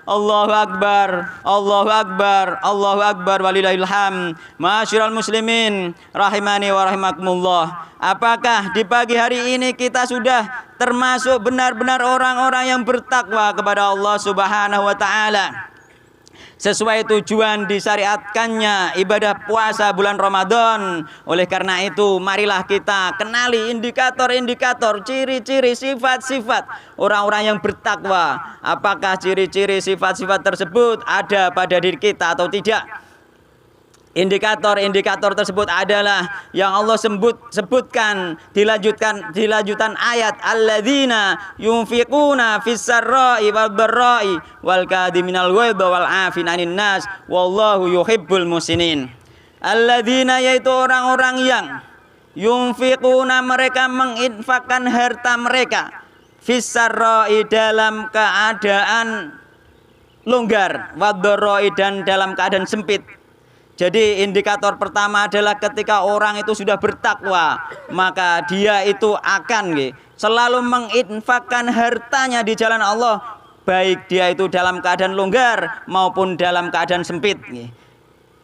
Allahu akbar, Allahu akbar, Allahu akbar walillahil hamd. Masyiral muslimin rahimani wa rahimakumullah. Apakah di pagi hari ini kita sudah termasuk benar-benar orang-orang yang bertakwa kepada Allah Subhanahu wa taala? Sesuai tujuan disyariatkannya ibadah puasa bulan Ramadan. Oleh karena itu, marilah kita kenali indikator-indikator, ciri-ciri, sifat-sifat orang-orang yang bertakwa. Apakah ciri-ciri, sifat-sifat tersebut ada pada diri kita atau tidak? Indikator-indikator tersebut adalah yang Allah sebutkan dilanjutkan ayat alladzina yunfiquna fis-sarra'i wad-dharra'i wal kadhiminal ghaidha wal 'afina 'anil nas wallahu yuhibbul muhsinin. Alladzina yaitu orang-orang yang yunfiquna mereka menginfakkan harta mereka fis-sarra'i dalam keadaan longgar wad-dharra'i dan dalam keadaan sempit. Jadi indikator pertama adalah ketika orang itu sudah bertakwa, maka dia itu akan selalu menginfakkan hartanya di jalan Allah, baik dia itu dalam keadaan longgar maupun dalam keadaan sempit.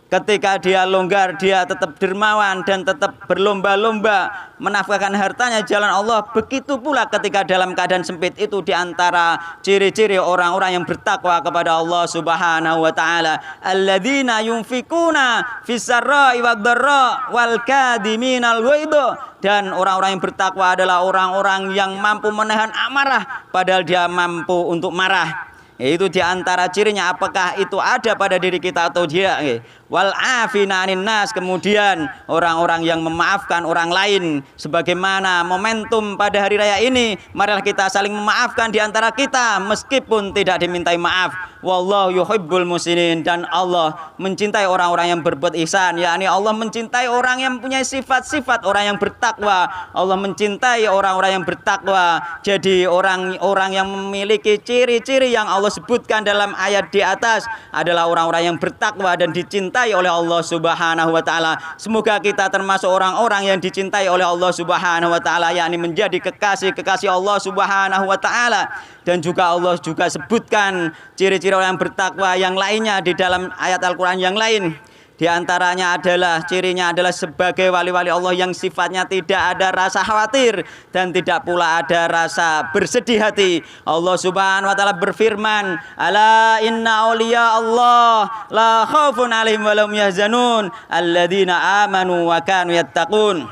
Ketika dia longgar, dia tetap dermawan dan tetap berlomba-lomba menafkahkan hartanya jalan Allah. Begitu pula ketika dalam keadaan sempit, itu diantara ciri-ciri orang-orang yang bertakwa kepada Allah Subhanahu wa taala. Alladzina yunfikuna fis-sarra'i wad-dharra wal kadhiminal ghaidha. Dan orang-orang yang bertakwa adalah orang-orang yang mampu menahan amarah padahal dia mampu untuk marah. Itu diantara cirinya. Apakah itu ada pada diri kita atau tidak? Wal 'afina 'anil nas. Kemudian orang-orang yang memaafkan orang lain. Sebagaimana momentum pada hari raya ini, marilah kita saling memaafkan di antara kita meskipun tidak dimintai maaf. Wallahu yuhibbul muhsinin. Dan Allah mencintai orang-orang yang berbuat ihsan, yakni Allah mencintai orang yang punya sifat-sifat orang yang bertakwa. Allah mencintai orang-orang yang bertakwa. Jadi orang-orang yang memiliki ciri-ciri yang Allah sebutkan dalam ayat di atas adalah orang-orang yang bertakwa dan dicintai oleh Allah Subhanahu wa taala. Semoga kita termasuk orang-orang yang dicintai oleh Allah Subhanahu wa taala, yakni menjadi kekasih-kekasih Allah Subhanahu wa taala. Dan juga Allah juga sebutkan ciri-ciri orang yang bertakwa yang lainnya di dalam ayat Al-Qur'an yang lain. Di antaranya adalah cirinya adalah sebagai wali-wali Allah yang sifatnya tidak ada rasa khawatir dan tidak pula ada rasa bersedih hati. Allah Subhanahu wa taala berfirman, "Ala inna auliya Allah la khaufun 'alaihim wa lahum yahzanun alladzina amanu wa kanu yattaqun."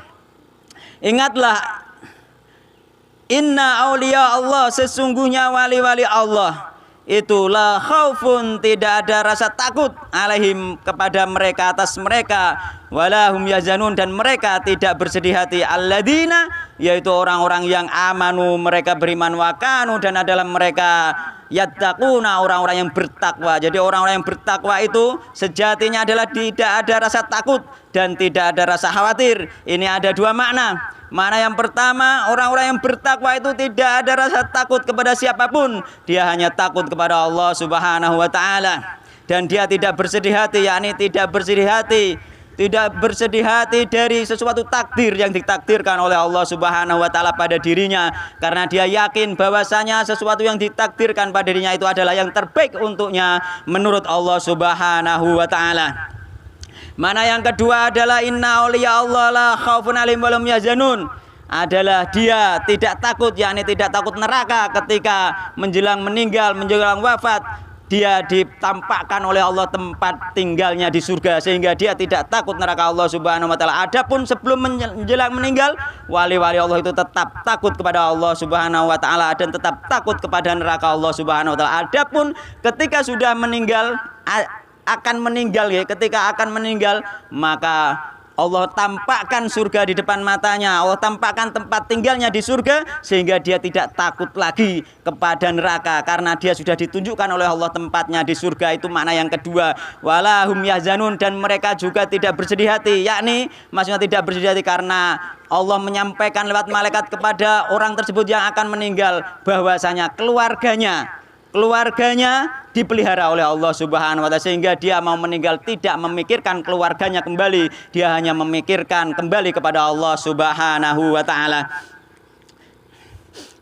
Ingatlah, inna auliya Allah, sesungguhnya wali-wali Allah itu la khaufun, tidak ada rasa takut, alaihim, kepada mereka, atas mereka, walahum yazanun, dan mereka tidak bersedih hati, alladzina, yaitu orang-orang yang amanu, mereka beriman, wakanu, dan adalah mereka yattaquna, orang-orang yang bertakwa. Jadi orang-orang yang bertakwa itu sejatinya adalah tidak ada rasa takut dan tidak ada rasa khawatir. Ini ada dua makna. Mana yang pertama, orang-orang yang bertakwa itu tidak ada rasa takut kepada siapapun. Dia hanya takut kepada Allah Subhanahu wa taala. Dan dia tidak bersedih hati, yakni tidak bersedih hati, tidak bersedih hati dari sesuatu takdir yang ditakdirkan oleh Allah Subhanahu wa taala pada dirinya, karena dia yakin bahwasanya sesuatu yang ditakdirkan pada dirinya itu adalah yang terbaik untuknya menurut Allah Subhanahu wa taala. Mana yang kedua adalah inna auliya Allah la khaufun 'alaihim wa lahum yahzanun, adalah dia tidak takut, yakni tidak takut neraka ketika menjelang meninggal, menjelang wafat. Dia ditampakkan oleh Allah tempat tinggalnya di surga, sehingga dia tidak takut neraka Allah Subhanahu wa taala. Adapun sebelum menjelang meninggal, wali-wali Allah itu tetap takut kepada Allah Subhanahu wa taala dan tetap takut kepada neraka Allah Subhanahu wa taala. Adapun ketika sudah meninggal, ketika akan meninggal, maka Allah tampakkan surga di depan matanya, Allah tampakkan tempat tinggalnya di surga, sehingga dia tidak takut lagi kepada neraka karena dia sudah ditunjukkan oleh Allah tempatnya di surga. Itu makna yang kedua. Walahum yahzanun, dan mereka juga tidak bersedih hati, yakni maksudnya tidak bersedih hati karena Allah menyampaikan lewat malaikat kepada orang tersebut yang akan meninggal bahwasanya keluarganya dipelihara oleh Allah Subhanahu wa taala, sehingga dia mau meninggal tidak memikirkan keluarganya kembali, dia hanya memikirkan kembali kepada Allah Subhanahu wa taala.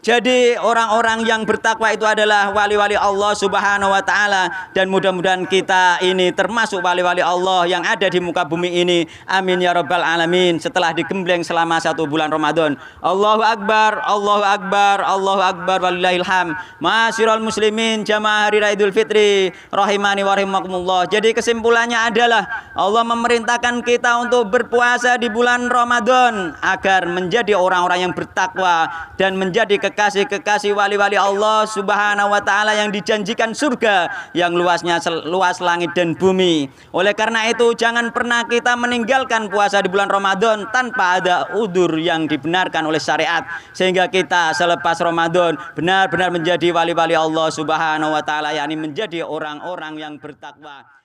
Jadi orang-orang yang bertakwa itu adalah wali-wali Allah Subhanahu wa taala, dan mudah-mudahan kita ini termasuk wali-wali Allah yang ada di muka bumi ini. Amin ya rabbal alamin. Setelah digembleng selama 1 bulan Ramadan. Allahu akbar, Allahu akbar, Allahu akbar walillahil hamd. Ma'asyiral muslimin jamaah hari Raya Idul Fitri rahimani wa rahimakumullah. Jadi kesimpulannya adalah Allah memerintahkan kita untuk berpuasa di bulan Ramadan agar menjadi orang-orang yang bertakwa dan menjadi kekasih-kekasih wali-wali Allah Subhanahu wa taala yang dijanjikan surga yang luasnya luas langit dan bumi. Oleh karena itu jangan pernah kita meninggalkan puasa di bulan Ramadan tanpa ada udzur yang dibenarkan oleh syariat, sehingga kita selepas Ramadan benar-benar menjadi wali-wali Allah Subhanahu wa taala, yakni menjadi orang-orang yang bertakwa.